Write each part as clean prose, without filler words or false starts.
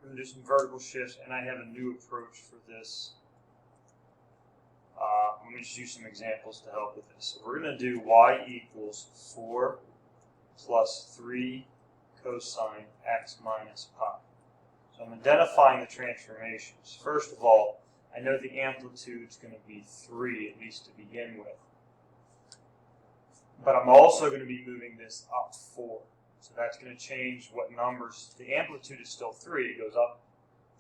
we're going to do some vertical shifts, and I have a new approach for this. Let me just use some examples to help with this. So we're going to do y equals 4 plus 3 cosine x minus pi. So I'm identifying the transformations. First of all, I know the amplitude is going to be 3, at least to begin with. But I'm also going to be moving this up 4. So that's going to change what numbers. The amplitude is still 3. It goes up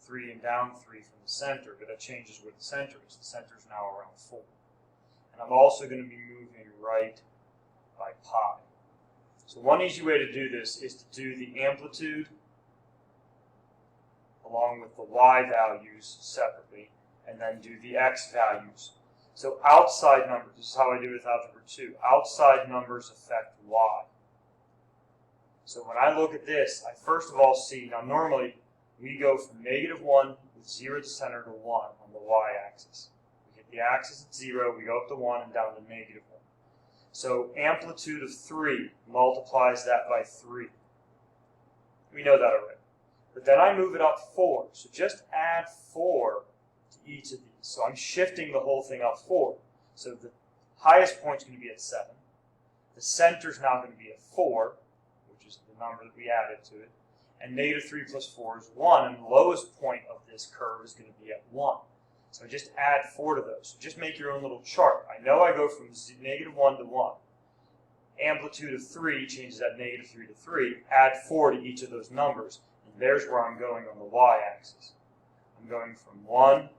3 and down 3 from the center, but that changes where the center is. The center is now around 4. And I'm also going to be moving right by pi. So one easy way to do this is to do the amplitude along with the y values separately, and then do the x values. So outside numbers, this is how I do it with algebra 2. Outside numbers affect y. So when I look at this, I first of all see, now normally we go from -1 with 0 to center to 1 on the y-axis. We hit the axis at 0, we go up to 1 and down to -1. So amplitude of 3 multiplies that by 3. We know that already. But then I move it up 4. So just add 4 to each of these. So I'm shifting the whole thing up 4. So the highest point is going to be at 7. The center is now going to be at 4, which is the number that we added to it. And -3 plus 4 is 1. And the lowest point of this curve is going to be at 1. So just add 4 to those. So just make your own little chart. I know I go from -1 to 1. Amplitude of 3 changes that -3 to 3. Add 4 to each of those numbers. And there's where I'm going on the y-axis. I'm going from 1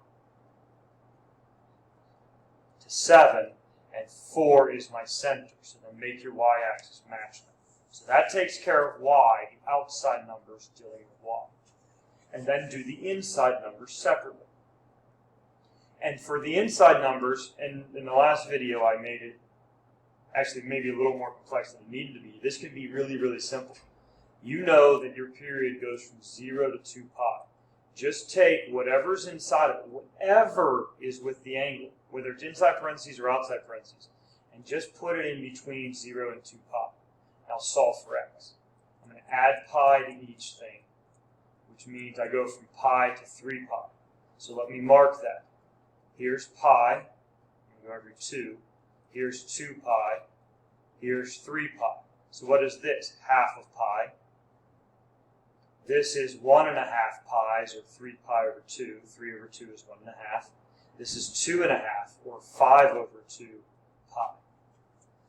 to 7, and 4 is my center. So then make your y-axis match them. So that takes care of y, the outside numbers dealing with y. And then do the inside numbers separately. And for the inside numbers, and in the last video I made it actually maybe a little more complex than it needed to be. This could be really, really simple. You know that your period goes from 0 to 2 pi. Just take whatever's inside of it, whatever is with the angle, whether it's inside parentheses or outside parentheses, and just put it in between 0 and 2 pi. Now solve for x. I'm going to add pi to each thing, which means I go from pi to 3 pi. So let me mark that. Here's pi, I'm going to go every 2. Here's 2 pi. Here's 3 pi. So what is this? Half of pi. This is 1½ pi's, or 3 pi over 2. 3 over 2 is 1½ This is 2½ or 5 over 2 pi.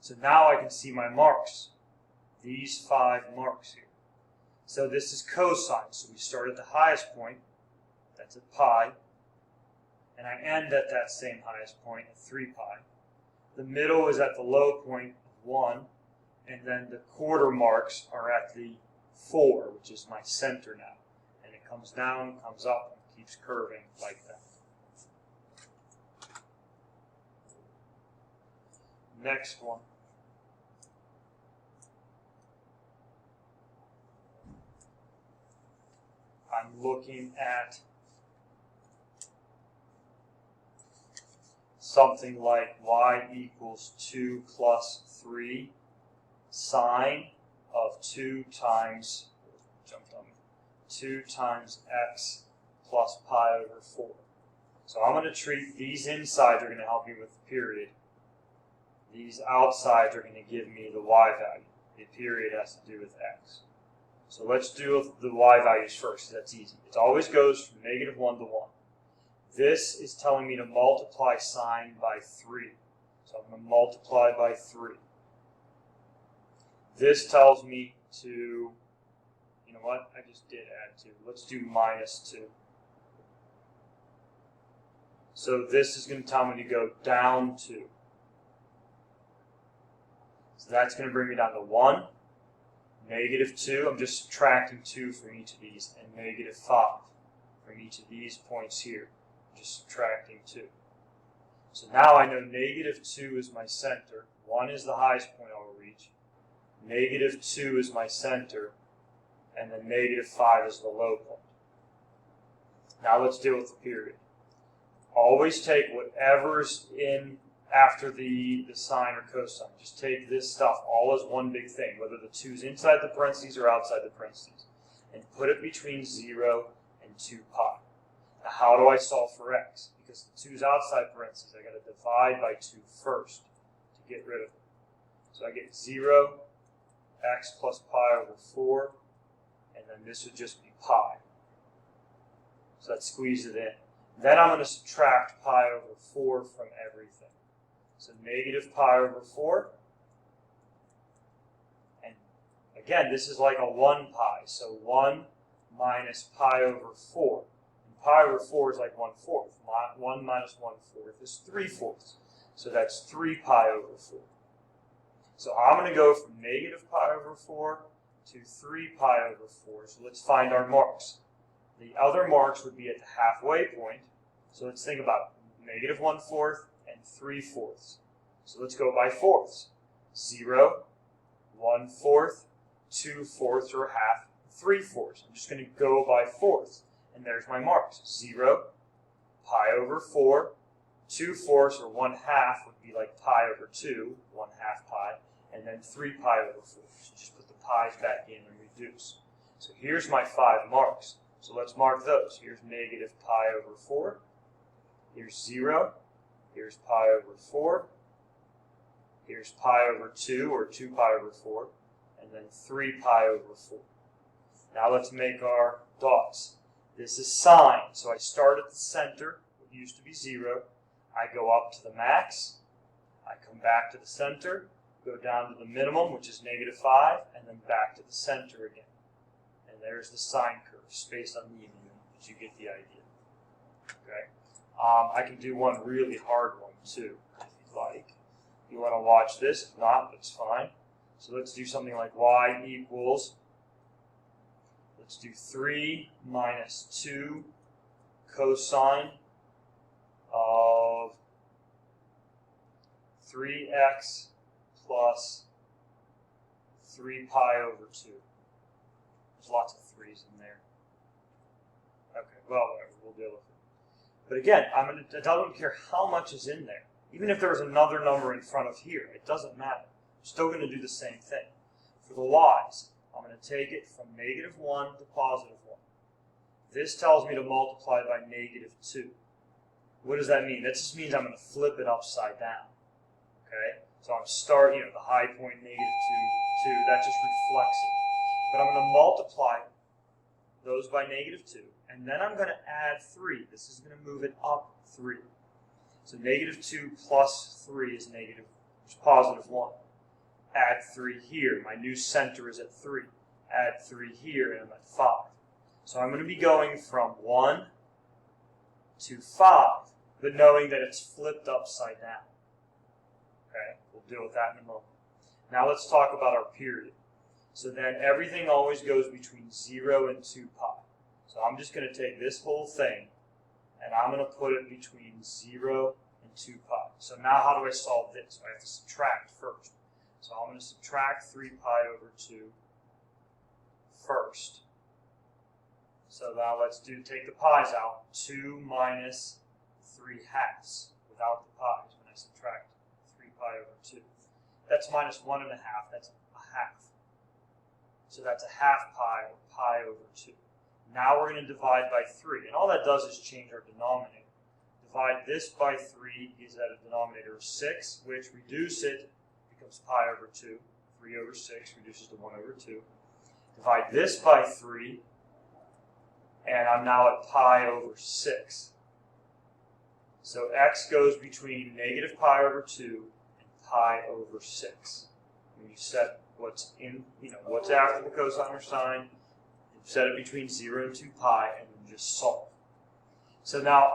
So now I can see my marks. These 5 marks here. So this is cosine. So we start at the highest point. That's at pi. And I end at that same highest point at 3 pi. The middle is at the low point of 1. And then the quarter marks are at the 4, which is my center now. And it comes down, comes up, and keeps curving like that. Next one. I'm looking at something like y equals 2 plus 3 sine of 2 times x plus pi over 4. So I'm going to treat these insides are going to help me with the period. These outsides are going to give me the y value. The period has to do with x. So let's do the y values first. That's easy. It always goes from -1 to 1. This is telling me to multiply sine by 3. So I'm going to multiply by 3. This tells me to, you know what, I just did add 2. Let's do -2. So this is going to tell me to go down 2. So that's going to bring me down to 1, -2, I'm just subtracting 2 from each of these, and -5 from each of these points here, just subtracting 2. So now I know -2 is my center, 1 is the highest point I'll reach, -2 is my center, and then -5 is the low point. Now let's deal with the period. Always take whatever's in after the sine or cosine. Just take this stuff all as one big thing, whether the 2's inside the parentheses or outside the parentheses, and put it between 0 and and 2 pi. Now how do I solve for x? Because the 2 is outside parentheses, I got to divide by 2 first to get rid of it. So I get 0, x plus pi over 4, and then this would just be pi. So that squeezes it in. Then I'm going to subtract pi over 4 from everything. So negative pi over 4. And again, this is like a 1 pi. So 1 minus pi over 4. And pi over 4 is like 1/4. 1 minus 1/4 is 3/4. So that's 3 pi over 4. So I'm going to go from negative pi over 4 to 3 pi over 4. So let's find our marks. The other marks would be at the halfway point. So let's think about it. Negative 1/4 and 3/4. So let's go by fourths. 0, 1/4, 2/4 or half, 3/4. I'm just going to go by fourths. And there's my marks. 0, pi over 4, 2/4 or 1/2 would be like pi over 2, 1/2 pi, and then 3 pi over 4. So just put the pi's back in and reduce. So here's my 5 marks. So let's mark those. Here's negative pi over 4. Here's 0. Here's pi over 4. Here's pi over 2, or 2 pi over 4. And then 3 pi over 4. Now let's make our dots. This is sine. So I start at the center. It used to be 0. I go up to the max. I come back to the center. Go down to the minimum, which is negative 5. And then back to the center again. And there's the sine curve, spaced on the median, but you get the idea. Okay. I can do one really hard one too, if you'd like. If you want to watch this, if not, that's fine. So let's do something like y equals, let's do 3 minus 2 cosine of 3x plus 3 pi over 2. There's lots of 3's in there. Okay, well, whatever, we'll deal with it. But again, I don't care how much is in there. Even if there was another number in front of here, it doesn't matter. I'm still going to do the same thing. For the y's, I'm going to take it from negative 1 to positive 1. This tells me to multiply by negative 2. What does that mean? That just means I'm going to flip it upside down. Okay? So I'm starting, the high point, negative 2, that just reflects it. But I'm going to multiply those by negative 2, and then I'm going to add 3. This is going to move it up 3. So negative 2 plus 3 is positive 1. Add 3 here. My new center is at 3. Add 3 here, and I'm at 5. So I'm going to be going from 1 to 5, but knowing that it's flipped upside down. Okay, we'll deal with that in a moment. Now let's talk about our period. So then everything always goes between 0 and 2 pi. So I'm just going to take this whole thing, and I'm going to put it between 0 and 2 pi. So now how do I solve this? I have to subtract first. So I'm going to subtract 3 pi over 2 first. So now let's take the pi's out. 2 minus 3 halves without the pi's when I subtract 3 pi over 2. That's minus 1 1/2. That's a half. So that's a half pi, or pi over 2. Now we're going to divide by 3. And all that does is change our denominator. Divide this by 3 gives that a denominator of 6, which reduce it becomes pi over 2. 3 over 6 reduces to 1 over 2. Divide this by 3, and I'm now at pi over 6. So x goes between negative pi over 2 and pi over 6. When you set what's in, what's after the cosine or sine, you set it between 0 and 2 pi, and then just solve. So now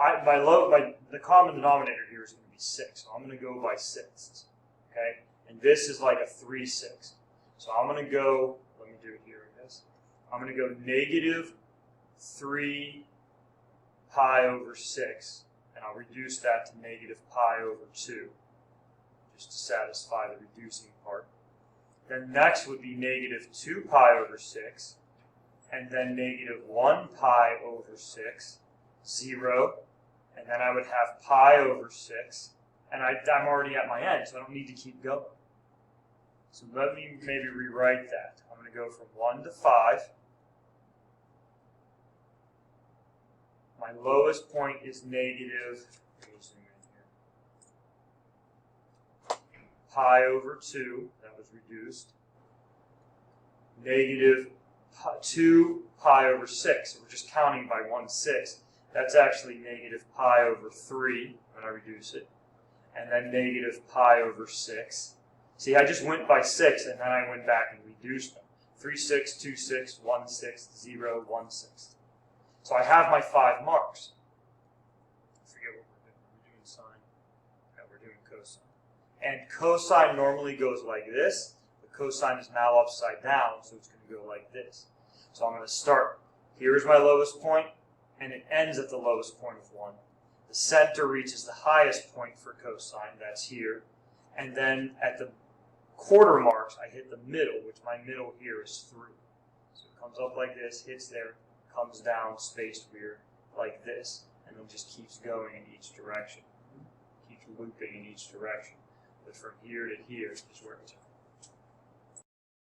the common denominator here is going to be 6. So I'm going to go by sixths. Okay? And this is like a 3/6. So I'm going to go, let me do it here, I guess. I'm going to go negative 3 pi over 6, and I'll reduce that to negative pi over 2, just to satisfy the reducing part. Then next would be negative 2 pi over 6, and then negative 1 pi over 6, 0, and then I would have pi over 6, and I'm already at my end, so I don't need to keep going. So let me maybe rewrite that. I'm going to go from 1 to 5, my lowest point is negative, let me zoom in here, pi over 2, that was reduced, negative 2 pi over 6, so we're just counting by 1/6. That's actually negative pi over 3 when I reduce it, and then negative pi over 6. See, I just went by 6, and then I went back and reduced them. 3/6, 2/6, 1/6, 0, 1/6. So I have my 5 marks. I forget what we're doing. We're doing sine. No, we're doing cosine. And cosine normally goes like this. The cosine is now upside down, so it's going to go like this. So I'm going to start. Here is my lowest point, and it ends at the lowest point of 1. The center reaches the highest point for cosine, that's here. And then at the quarter marks, I hit the middle, which my middle here is 3. So it comes up like this, hits there, comes down, spaced weird, like this, and then just keeps going in each direction. Keeps looping in each direction. But from here to here is where it's at.